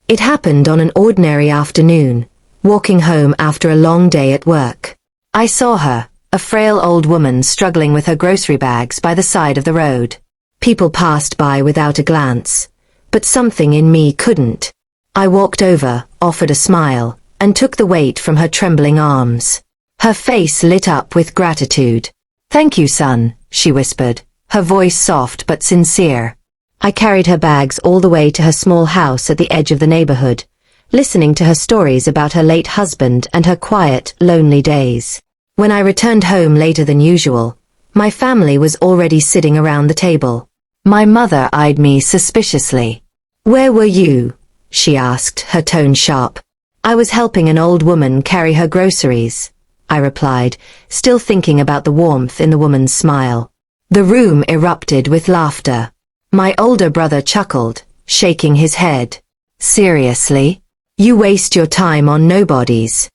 It happened on an ordinary afternoon, walking home after a long day at work. I saw her, a frail old woman struggling with her grocery bags by the side of the road. People passed by without a glance, but something in me couldn't. I walked over, offered a smile, and took the weight from her trembling arms. Her face lit up with gratitude. "Thank you, son," she whispered, her voice soft but sincere. I carried her bags all the way to her small house at the edge of the neighborhood, listening to her stories about her late husband and her quiet, lonely days. When I returned home later than usual, my family was already sitting around the table. My mother eyed me suspiciously. "Where were you?" she asked, her tone sharp. "I was helping an old woman carry her groceries," I replied, still thinking about the warmth in the woman's smile. The room erupted with laughter. My older brother chuckled, shaking his head. "Seriously? You waste your time on nobodies."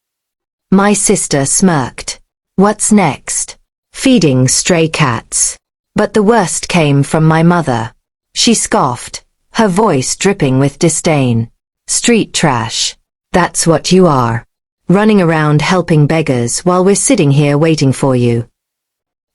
My sister smirked. "What's next?" "Feeding stray cats." But the worst came from my mother. She scoffed, her voice dripping with disdain. "Street trash. That's what you are. Running around helping beggars while we're sitting here waiting for you."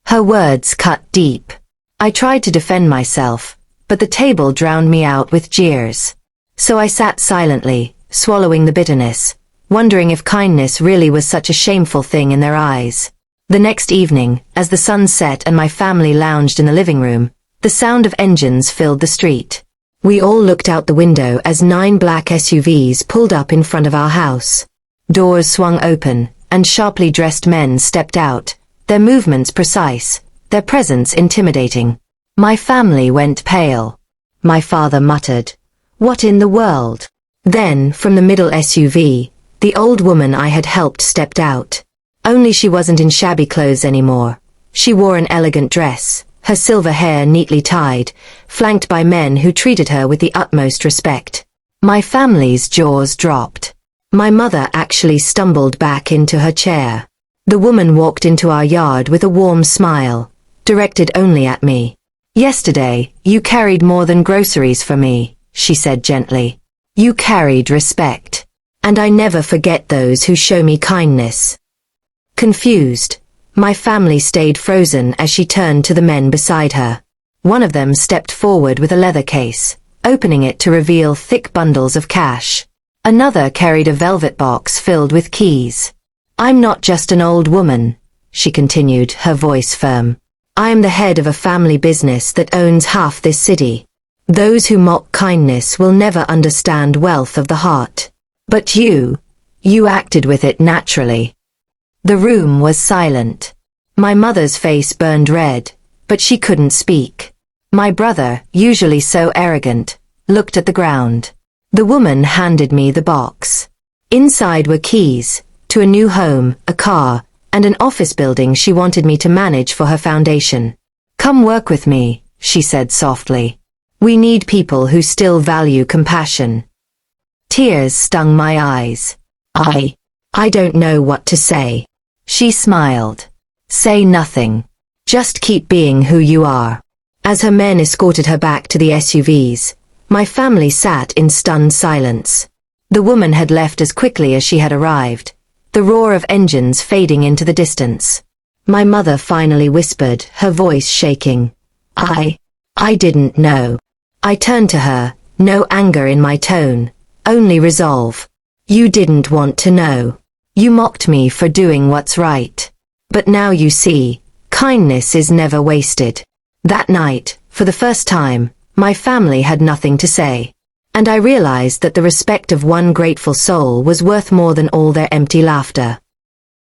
Her words cut deep. I tried to defend myself, but the table drowned me out with jeers. So I sat silently, swallowing the bitterness, wondering if kindness really was such a shameful thing in their eyes. The next evening, as the sun set and my family lounged in the living room, the sound of engines filled the street. We all looked out the window as 9 black SUVs pulled up in front of our house. Doors swung open, and sharply dressed men stepped out, their movements precise, their presence intimidating. My family went pale. My father muttered, "What in the world?" Then, from the middle SUV, the old woman I had helped stepped out. Only she wasn't in shabby clothes anymore. She wore an elegant dress, her silver hair neatly tied, flanked by men who treated her with the utmost respect. My family's jaws dropped. My mother actually stumbled back into her chair. The woman walked into our yard with a warm smile, directed only at me. "Yesterday, you carried more than groceries for me," she said gently. "You carried respect. And I never forget those who show me kindness." Confused, my family stayed frozen as she turned to the men beside her. One of them stepped forward with a leather case, opening it to reveal thick bundles of cash. Another carried a velvet box filled with keys. "I'm not just an old woman," she continued, her voice firm. "I am the head of a family business that owns half this city. Those who mock kindness will never understand wealth of the heart. But you acted with it naturally." The room was silent. My mother's face burned red, but she couldn't speak. My brother, usually so arrogant, looked at the ground. The woman handed me the box. Inside were keys to a new home, a car, and an office building she wanted me to manage for her foundation. "Come work with me," she said softly. "We need people who still value compassion." Tears stung my eyes. I don't know what to say." She smiled. "Say nothing. Just keep being who you are." As her men escorted her back to the SUVs, my family sat in stunned silence. The woman had left as quickly as she had arrived, the roar of engines fading into the distance. My mother finally whispered, her voice shaking. I didn't know." I turned to her, no anger in my tone, only resolve. "You didn't want to know. You mocked me for doing what's right. But now you see, kindness is never wasted." That night, for the first time, my family had nothing to say. And I realized that the respect of one grateful soul was worth more than all their empty laughter.